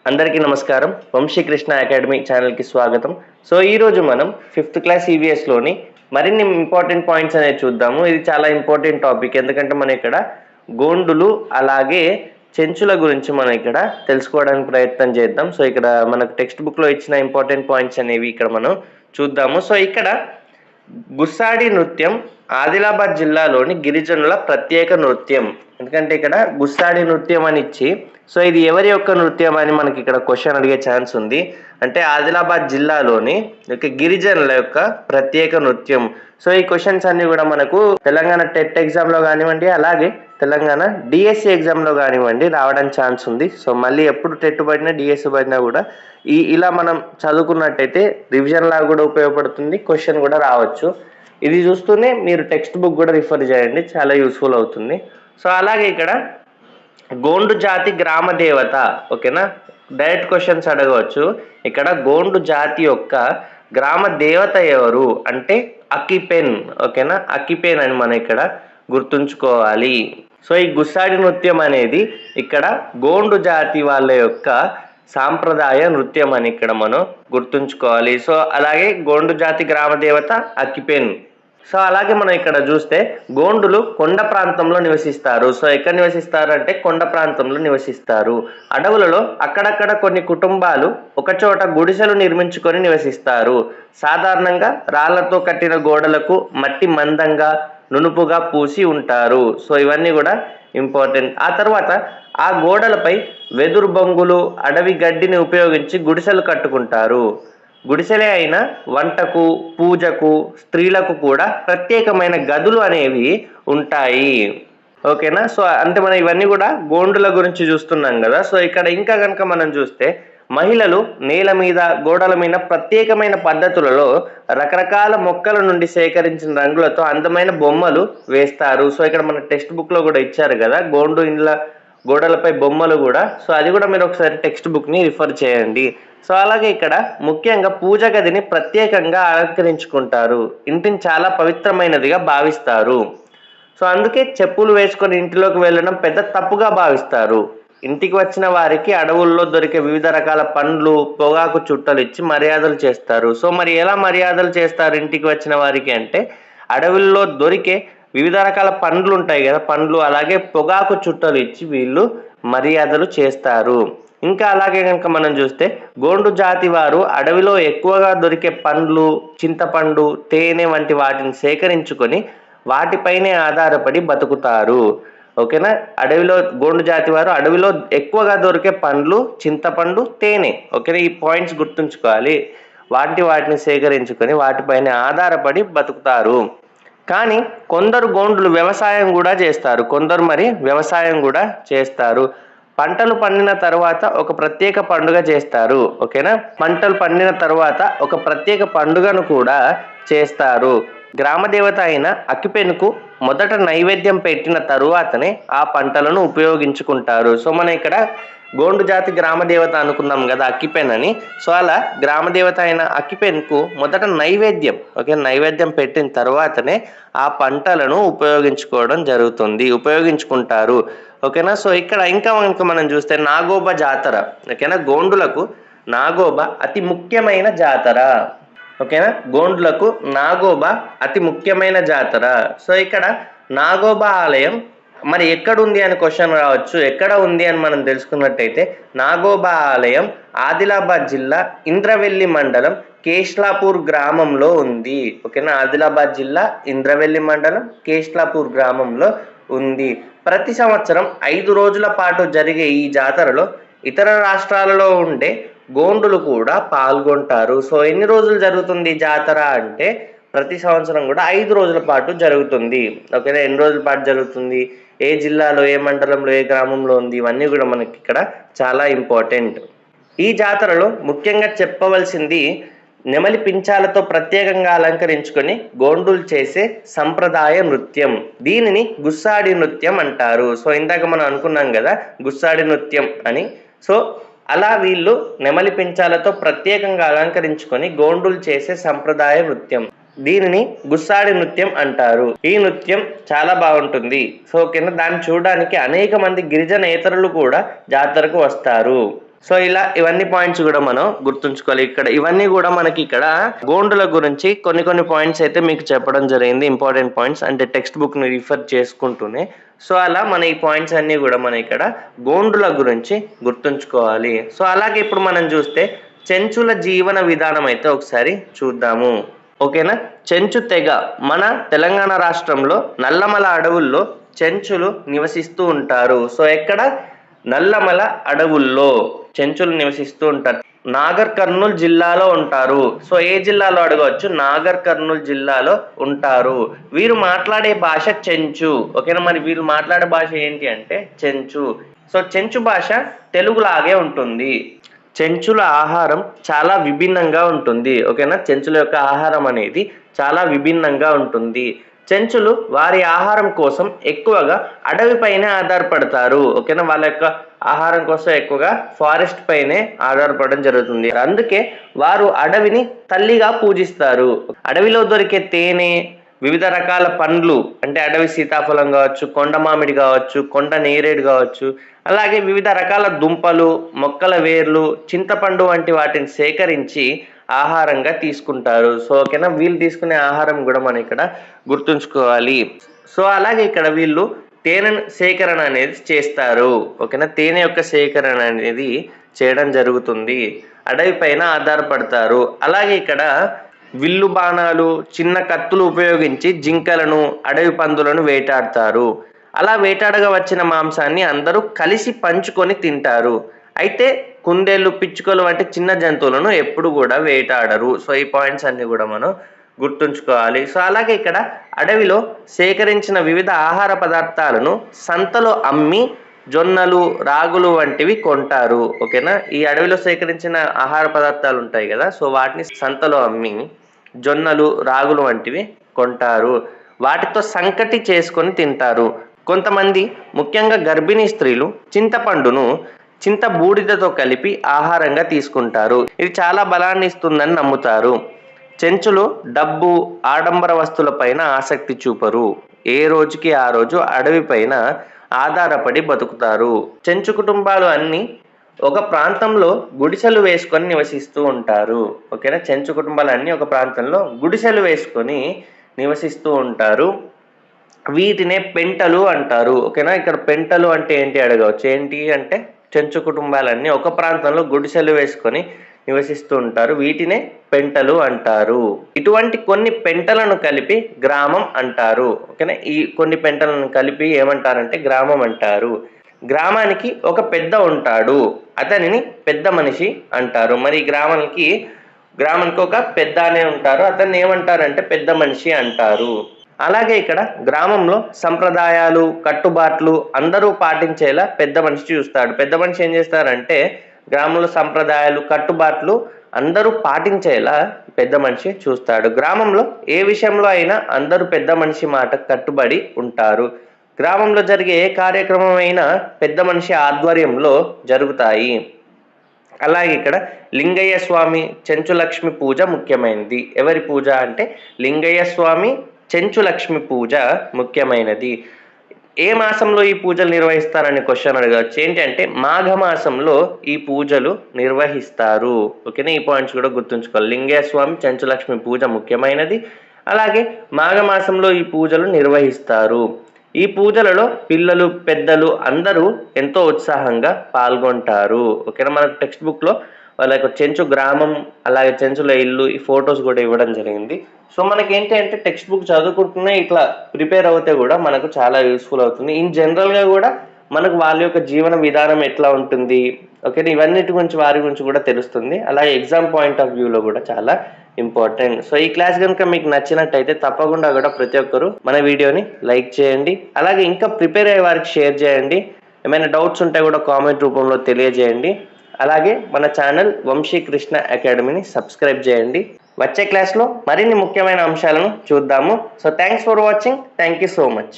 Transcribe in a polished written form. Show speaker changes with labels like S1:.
S1: అందరికీ నమస్కారం. వంశీకృష్ణ అకాడమీ ఛానల్కి స్వాగతం. సో ఈరోజు మనం 5th క్లాస్ ఈవీఎస్లోని మరిన్ని ఇంపార్టెంట్ పాయింట్స్ అనేది చూద్దాము. ఇది చాలా ఇంపార్టెంట్ టాపిక్, ఎందుకంటే మనం ఇక్కడ గోండులు అలాగే చెంచుల గురించి మనం ఇక్కడ తెలుసుకోవడానికి ప్రయత్నం చేద్దాం. సో ఇక్కడ మనకు టెక్స్ట్ బుక్లో ఇచ్చిన ఇంపార్టెంట్ పాయింట్స్ అనేవి ఇక్కడ మనం చూద్దాము. సో ఇక్కడ గుస్సాడి నృత్యం ఆదిలాబాద్ జిల్లాలోని గిరిజనుల ప్రత్యేక నృత్యం. ఎందుకంటే ఇక్కడ గుస్సాడి నృత్యం అని ఇచ్చి, సో ఇది ఎవరి యొక్క నృత్యం అని మనకి ఇక్కడ క్వశ్చన్ అడిగే ఛాన్స్ ఉంది. అంటే ఆదిలాబాద్ జిల్లాలోని గిరిజనుల యొక్క ప్రత్యేక నృత్యం. సో ఈ క్వశ్చన్స్ అన్ని కూడా మనకు తెలంగాణ టెట్ ఎగ్జామ్లో కానివ్వండి, అలాగే తెలంగాణ డిఎస్సి ఎగ్జామ్లో కానివ్వండి రావడానికి ఛాన్స్ ఉంది. సో మళ్ళీ ఎప్పుడు టెట్ పడినా డిఎస్సి పడినా కూడా ఇలా మనం చదువుకున్నట్టయితే రివిజన్ లాగా కూడా ఉపయోగపడుతుంది, క్వశ్చన్ కూడా రావచ్చు. ఇది చూస్తూనే మీరు టెక్స్ట్ బుక్ కూడా రిఫర్ చేయండి, చాలా యూస్ఫుల్ అవుతుంది. సో అలాగే ఇక్కడ గోండు జాతి గ్రామ దేవత, ఓకేనా, డైరెక్ట్ క్వశ్చన్స్ అడగవచ్చు. ఇక్కడ గోండు జాతి యొక్క గ్రామ దేవత ఎవరు అంటే అకిపెన్, ఓకేనా, అకిపెన్ అని మనం ఇక్కడ గుర్తుంచుకోవాలి. సో ఈ గుస్సాడి నృత్యం అనేది ఇక్కడ గోండు జాతి వాళ్ళ యొక్క సాంప్రదాయ నృత్యం అని ఇక్కడ మనం గుర్తుంచుకోవాలి. సో అలాగే గోండు జాతి గ్రామ దేవత అకిపెన్. సో అలాగే మనం ఇక్కడ చూస్తే గోండులు కొండ ప్రాంతంలో నివసిస్తారు. సో ఎక్కడ నివసిస్తారు అంటే కొండ ప్రాంతంలో నివసిస్తారు. అడవులలో అక్కడక్కడ కొన్ని కుటుంబాలు ఒకచోట గుడిసెలు నిర్మించుకొని నివసిస్తారు. సాధారణంగా రాళ్లతో కట్టిన గోడలకు మట్టి మందంగా నునుపుగా పూసి ఉంటారు. సో ఇవన్నీ కూడా ఇంపార్టెంట్. ఆ తర్వాత ఆ గోడలపై వెదురు బొంగులు అడవి గడ్డిని ఉపయోగించి గుడిసెలు కట్టుకుంటారు. గుడిసెలే అయినా వంటకు పూజకు స్త్రీలకు కూడా ప్రత్యేకమైన గదులు అనేవి ఉంటాయి, ఓకేనా. సో అంటే మనం ఇవన్నీ కూడా గోండుల గురించి చూస్తున్నాం కదా. సో ఇక్కడ ఇంకా కనుక మనం చూస్తే మహిళలు నేల మీద గోడల మీద ప్రత్యేకమైన పద్ధతులలో రకరకాల మొక్కల నుండి సేకరించిన రంగులతో అందమైన బొమ్మలు వేస్తారు. సో ఇక్కడ మన టెక్స్ట్ బుక్లో కూడా ఇచ్చారు కదా గోండు ఇండ్ల గోడలపై బొమ్మలు కూడా. సో అది కూడా మీరు ఒకసారి టెక్స్ట్ బుక్ని రిఫర్ చేయండి. సో అలాగే ఇక్కడ ముఖ్యంగా పూజ గదిని ప్రత్యేకంగా అలంకరించుకుంటారు. ఇంటిని చాలా పవిత్రమైనదిగా భావిస్తారు. సో అందుకే చెప్పులు వేసుకొని ఇంటిలోకి వెళ్ళడం పెద్ద తప్పుగా భావిస్తారు. ఇంటికి వచ్చిన వారికి అడవుల్లో దొరికే వివిధ రకాల పండ్లు పొగాకు చుట్టలు ఇచ్చి మర్యాదలు చేస్తారు. సో మరి ఎలా మర్యాదలు చేస్తారు ఇంటికి వచ్చిన వారికి అంటే అడవుల్లో దొరికే వివిధ రకాల పండ్లు ఉంటాయి కదా, పండ్లు అలాగే పొగాకు చుట్టలు ఇచ్చి వీళ్ళు మర్యాదలు చేస్తారు. ఇంకా అలాగే కనుక మనం చూస్తే గోండు జాతి వారు అడవిలో ఎక్కువగా దొరికే పండ్లు, చింతపండు, తేనె వంటి వాటిని సేకరించుకొని వాటిపైనే ఆధారపడి బతుకుతారు, ఓకేనా. అడవిలో గోండు జాతి వారు అడవిలో ఎక్కువగా దొరికే పండ్లు, చింతపండు, తేనె, ఓకేనా, ఈ పాయింట్స్ గుర్తుంచుకోవాలి. వాటిని సేకరించుకొని వాటిపైన ఆధారపడి బతుకుతారు. కానీ కొందరు గోండులు వ్యవసాయం కూడా చేస్తారు, వ్యవసాయం కూడా చేస్తారు. పంటలు పండిన తర్వాత ఒక ప్రత్యేక పండుగ చేస్తారు, ఓకేనా. పంటలు పండిన తర్వాత ఒక ప్రత్యేక పండుగను కూడా చేస్తారు. గ్రామదేవత అయిన అకిపెన్కు మొదట నైవేద్యం పెట్టిన తరువాతనే ఆ పంటలను ఉపయోగించుకుంటారు. సో మనం ఇక్కడ గోండు జాతి గ్రామదేవత అనుకున్నాం కదా అకిపెన్ అని. సో అలా గ్రామదేవత అయిన అకిపెన్కు మొదట నైవేద్యం పెట్టిన తర్వాతనే ఆ పంటలను ఉపయోగించుకుంటారు, ఓకేనా. సో ఇక్కడ ఇంకా మనం చూస్తే నాగోబా జాతర, ఓకేనా. గోండులకు నాగోబా అతి ముఖ్యమైన జాతర, ఓకేనా. గోండులకు నాగోబా అతి ముఖ్యమైన జాతర. సో ఇక్కడ నాగోబా ఆలయం మరి ఎక్కడుంది అని క్వశ్చన్ రావచ్చు. ఎక్కడ ఉంది అని మనం తెలుసుకున్నట్టయితే నాగోబా ఆలయం ఆదిలాబాద్ జిల్లా ఇంద్రవెల్లి మండలం కేష్లాపూర్ గ్రామంలో ఉంది, ఓకేనా. ఆదిలాబాద్ జిల్లా ఇంద్రవెల్లి మండలం కేష్లాపూర్ గ్రామంలో ఉంది. ప్రతి సంవత్సరం 5 రోజుల పాటు జరిగే ఈ జాతరలో ఇతర రాష్ట్రాలలో ఉండే గోండులు కూడా పాల్గొంటారు. సో ఎన్ని రోజులు జరుగుతుంది జాతర అంటే ప్రతి సంవత్సరం కూడా 5 రోజుల పాటు జరుగుతుంది, ఓకేనా. ఎన్ని రోజుల పాటు జరుగుతుంది, ఏ జిల్లాలో, ఏ మండలంలో, ఏ గ్రామంలో ఉంది, ఇవన్నీ కూడా మనకి ఇక్కడ చాలా ఇంపార్టెంట్. ఈ జాతరలో ముఖ్యంగా చెప్పవలసింది నెమలి పించాలతో ప్రత్యేకంగా అలంకరించుకొని గోండులు చేసే సంప్రదాయ నృత్యం. దీనిని గుస్సాడి నృత్యం అంటారు. సో ఇందాక మనం అనుకున్నాం కదా గుస్సాడి నృత్యం అని. సో అలా వీళ్ళు నెమలి పించాలతో ప్రత్యేకంగా అలంకరించుకొని గోండులు చేసే సంప్రదాయ నృత్యం, దీనిని గుస్సాడి నృత్యం అంటారు. ఈ నృత్యం చాలా బాగుంటుంది. సో కింద దాన్ని చూడడానికి అనేక మంది గిరిజనేతరులు కూడా జాతరకు వస్తారు. సో ఇలా ఇవన్నీ పాయింట్స్ కూడా మనం గుర్తుంచుకోవాలి. ఇక్కడ ఇవన్నీ కూడా మనకి ఇక్కడ గోండుల గురించి కొన్ని పాయింట్స్ అయితే మీకు చెప్పడం జరిగింది, ఇంపార్టెంట్ పాయింట్స్, అంటే టెక్స్ట్ బుక్ ని రిఫర్ చేసుకుంటూనే. సో అలా మన ఈ పాయింట్స్ అన్ని కూడా మన ఇక్కడ గోండుల గురించి గుర్తుంచుకోవాలి. సో అలాగే ఇప్పుడు మనం చూస్తే చెంచుల జీవన విధానం అయితే ఒకసారి చూద్దాము. ఓకేనా. చెంచు తెగ మన తెలంగాణ రాష్ట్రంలో నల్లమల అడవుల్లో చెంచులు నివసిస్తూ ఉంటారు. సో ఎక్కడ? నల్లమల అడవుల్లో చెంచులు నివసిస్తూ ఉంటారు. నాగర్ కర్నూల్ జిల్లాలో ఉంటారు. సో ఏ జిల్లాలో అడగవచ్చు? నాగర్ కర్నూల్ జిల్లాలో ఉంటారు. వీరు మాట్లాడే భాష చెంచు. ఓకేనా. మరి వీళ్ళు మాట్లాడే భాష ఏంటి అంటే చెంచు. సో చెంచు భాష తెలుగులాగే ఉంటుంది. చెంచుల ఆహారం చాలా విభిన్నంగా ఉంటుంది. ఓకేనా. చెంచుల యొక్క ఆహారం అనేది చాలా విభిన్నంగా ఉంటుంది. చెంచులు వారి ఆహారం కోసం ఎక్కువగా అడవిపైనే ఆధారపడతారు. ఓకేనా. వాళ్ళ యొక్క ఆహారం కోసం ఎక్కువగా ఫారెస్ట్ పైనే ఆధారపడడం జరుగుతుంది. అందుకే వారు అడవిని తల్లిగా పూజిస్తారు. అడవిలో దొరికే తేనె, వివిధ రకాల పండ్లు, అంటే అడవి సీతాఫలం కావచ్చు, కొండ మామిడి కావచ్చు, కొండ నేరేడు కావచ్చు, అలాగే వివిధ రకాల దుంపలు, మొక్కల వేర్లు, చింతపండు వంటి వాటిని సేకరించి ఆహారంగా తీసుకుంటారు. సో ఓకేనా. వీళ్ళు తీసుకునే ఆహారం కూడా మనం ఇక్కడ గుర్తుంచుకోవాలి. సో అలాగే ఇక్కడ వీళ్ళు తేనె సేకరణ అనేది చేస్తారు. ఓకేనా. తేనె యొక్క సేకరణ అనేది చేయడం జరుగుతుంది. అడవి పైన ఆధారపడతారు. అలాగే ఇక్కడ విల్లు బాణాలు, చిన్న కత్తులు ఉపయోగించి జింకలను, అడవి పందులను వేటాడతారు. అలా వేటాడగా వచ్చిన మాంసాన్ని అందరూ కలిసి పంచుకొని తింటారు. అయితే కుందేళ్ళు, పిచ్చుకలు వంటి చిన్న జంతువులను ఎప్పుడు కూడా వేటాడరు. సో ఈ పాయింట్స్ అన్ని కూడా మనం గుర్తుంచుకోవాలి. సో అలాగే ఇక్కడ అడవిలో సేకరించిన వివిధ ఆహార పదార్థాలను సంతలో అమ్మి జొన్నలు, రాగులు వంటివి కొంటారు. ఓకేనా. ఈ అడవిలో సేకరించిన ఆహార పదార్థాలు ఉంటాయి కదా, సో వాటిని సంతలో అమ్మి జొన్నలు, రాగులు వంటివి కొంటారు. వాటితో సంకటి చేసుకొని తింటారు. కొంతమంది, ముఖ్యంగా గర్భిణీ స్త్రీలు, చింతపండును చింత బూడిదతో కలిపి ఆహారంగా తీసుకుంటారు. ఇది చాలా బలాన్ని ఇస్తుందని నమ్ముతారు. చెంచులు డబ్బు, ఆడంబర వస్తువులపైన ఆసక్తి చూపరు. ఏ రోజుకి ఆ రోజు అడవి పైన ఆధారపడి బతుకుతారు. చెంచు కుటుంబాలు అన్ని ఒక ప్రాంతంలో గుడిసెలు వేసుకొని నివసిస్తూ ఉంటారు. ఓకేనా. చెంచు కుటుంబాలు అన్ని ఒక ప్రాంతంలో గుడిసెలు వేసుకొని నివసిస్తూ ఉంటారు. వీటినే పెంటలు అంటారు. ఓకేనా. ఇక్కడ పెంటలు అంటే ఏంటి అడగవచ్చు. ఏంటి అంటే చెంచు కుటుంబాలన్నీ ఒక ప్రాంతంలో గుడిసెలు వేసుకొని నివసిస్తూ ఉంటారు. వీటినే పెంటలు అంటారు. ఇటువంటి కొన్ని పెంటలను కలిపి గ్రామం అంటారు. ఓకేనా. ఈ కొన్ని పెంటలను కలిపి ఏమంటారంటే గ్రామం అంటారు. గ్రామానికి ఒక పెద్ద ఉంటాడు, అతనిని పెద్ద మనిషి అంటారు. మరి గ్రామానికి ఒక పెద్ద అనే ఉంటారు, అతన్ని ఏమంటారంటే పెద్ద మనిషి అంటారు. అలాగే ఇక్కడ గ్రామంలో సంప్రదాయాలు, కట్టుబాట్లు అందరూ పాటించేలా పెద్ద మనిషి చూస్తాడు. పెద్ద మనిషి ఏం చేస్తారంటే గ్రామంలో సంప్రదాయాలు, కట్టుబాట్లు అందరూ పాటించేలా పెద్ద మనిషి చూస్తాడు. గ్రామంలో ఏ విషయంలో అయినా అందరూ పెద్ద మనిషి మాట కట్టుబడి ఉంటారు. గ్రామంలో జరిగే ఏ కార్యక్రమం అయినా పెద్ద మనిషి ఆధ్వర్యంలో జరుగుతాయి. అలాగే ఇక్కడ లింగయ్య స్వామి చెంచు లక్ష్మి పూజ ముఖ్యమైనది. ఎవరి పూజ అంటే లింగయ్య స్వామి చెంచు లక్ష్మి పూజ ముఖ్యమైనది. ఏ మాసంలో ఈ పూజలు నిర్వహిస్తారని క్వశ్చన్ అడగవచ్చు. ఏంటంటే మాఘమాసంలో ఈ పూజలు నిర్వహిస్తారు. ఓకేనా. ఈ పాయింట్స్ కూడా గుర్తుంచుకోవాలి. లింగయ్య స్వామి చెంచు లక్ష్మి పూజ ముఖ్యమైనది. అలాగే మాఘమాసంలో ఈ పూజలు నిర్వహిస్తారు. ఈ పూజలలో పిల్లలు, పెద్దలు అందరూ ఎంతో ఉత్సాహంగా పాల్గొంటారు. ఓకేనా. మన టెక్స్ట్ బుక్లో వాళ్ళ యొక్క చెంచు గ్రామం, అలాగే చెంచుల ఇల్లు, ఈ ఫొటోస్ కూడా ఇవ్వడం జరిగింది. సో మనకి ఏంటి అంటే టెక్స్ట్ బుక్ చదువుకుంటూనే ఇట్లా ప్రిపేర్ అవుతే కూడా మనకు చాలా యూస్ఫుల్ అవుతుంది. ఇన్ జనరల్గా కూడా మనకు వాళ్ళ యొక్క జీవన విధానం ఎట్లా ఉంటుంది, ఓకేనా, ఇవన్నిటి గురించి వారి గురించి కూడా తెలుస్తుంది. అలాగే ఎగ్జామ్ పాయింట్ ఆఫ్ వ్యూలో కూడా చాలా ఇంపార్టెంట్. సో ఈ క్లాస్ కనుక మీకు నచ్చినట్టయితే తప్పకుండా కూడా ప్రతి ఒక్కరు మన వీడియోని లైక్ చేయండి. అలాగే ఇంకా ప్రిపేర్ అయ్యే వారికి షేర్ చేయండి. ఏమైనా డౌట్స్ ఉంటే కూడా కామెంట్ రూపంలో తెలియజేయండి. అలాగే మన ఛానల్ వంశీ కృష్ణ అకాడమీని సబ్స్క్రైబ్ చేయండి. వచ్చే క్లాస్లో మరిన్ని ముఖ్యమైన అంశాలను చూద్దాము. So thanks for watching. Thank you so much.